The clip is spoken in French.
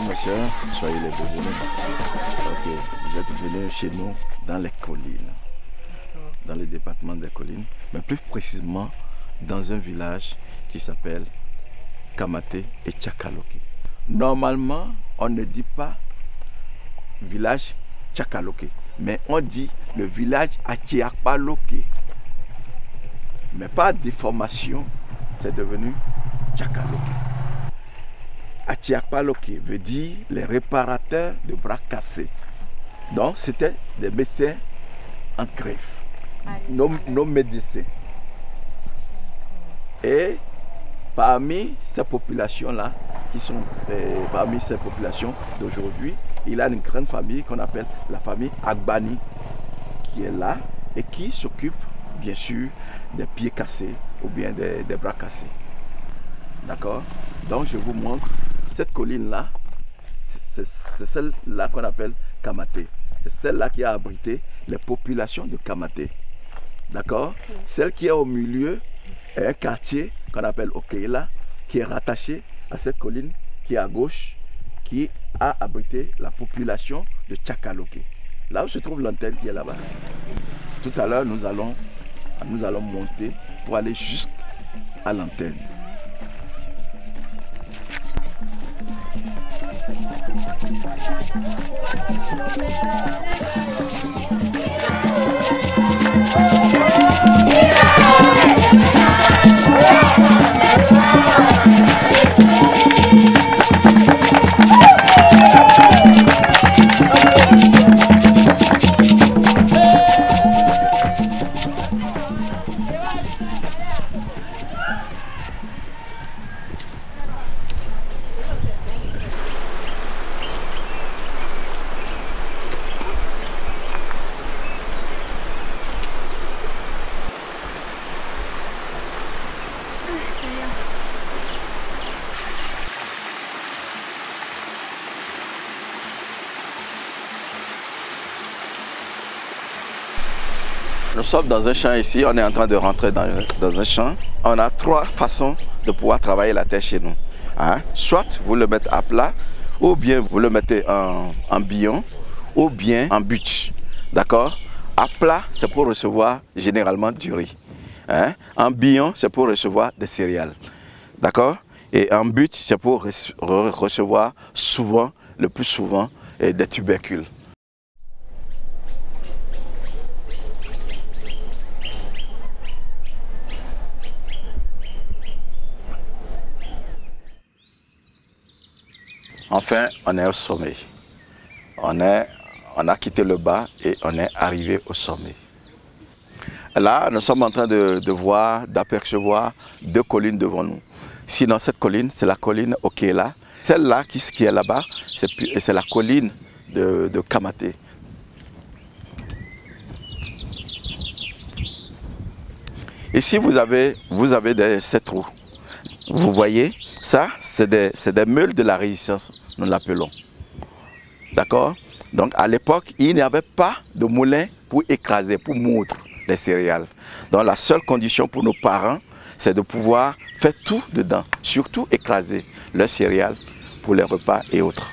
Monsieur, soyez les bienvenus. Ok, vous êtes venus chez nous dans les collines, dans le département des collines, mais plus précisément dans un village qui s'appelle Kamaté et Tchakaloké. Normalement, on ne dit pas village Tchakaloké, mais on dit le village Achiakpaloké. Mais par déformation, c'est devenu Tchakaloké. Achiakpaloké veut dire les réparateurs de bras cassés. Donc c'était des médecins en greffe, nos médecins. Et parmi ces populations-là, qui sont parmi ces populations d'aujourd'hui, il y a une grande famille qu'on appelle la famille Agbani, qui est là et qui s'occupe bien sûr des pieds cassés ou bien des bras cassés. D'accord? Donc je vous montre cette colline-là, c'est celle-là qu'on appelle Kamaté. C'est celle-là qui a abrité les populations de Kamaté. D'accord? Celle qui est au milieu est un quartier qu'on appelle Okeila, qui est rattaché à cette colline qui est à gauche, qui a abrité la population de Tchakaloké. Là où se trouve l'antenne qui est là-bas. Tout à l'heure, nous allons monter pour aller jusqu'à l'antenne. Nous sommes dans un champ ici, on est en train de rentrer dans un champ. On a trois façons de pouvoir travailler la terre chez nous. Hein? Soit vous le mettez à plat, ou bien vous le mettez en billon, ou bien en bûche. D'accord? À plat, c'est pour recevoir généralement du riz. Hein? En billon, c'est pour recevoir des céréales. D'accord? Et en bûche, c'est pour recevoir souvent, le plus souvent, des tubercules. Enfin, on est au sommet. On a quitté le bas et on est arrivé au sommet. Là, nous sommes en train de voir, d'apercevoir deux collines devant nous. Sinon, cette colline, c'est la colline Okeila. Celle-là qui est là-bas, c'est la colline de Kamaté. Ici, vous avez ces trous. Vous voyez, ça, c'est des meules de la résistance, nous l'appelons. D'accord? Donc, à l'époque, il n'y avait pas de moulin pour écraser, pour moudre les céréales. Donc, la seule condition pour nos parents, c'est de pouvoir faire tout dedans, surtout écraser leurs céréales pour les repas et autres.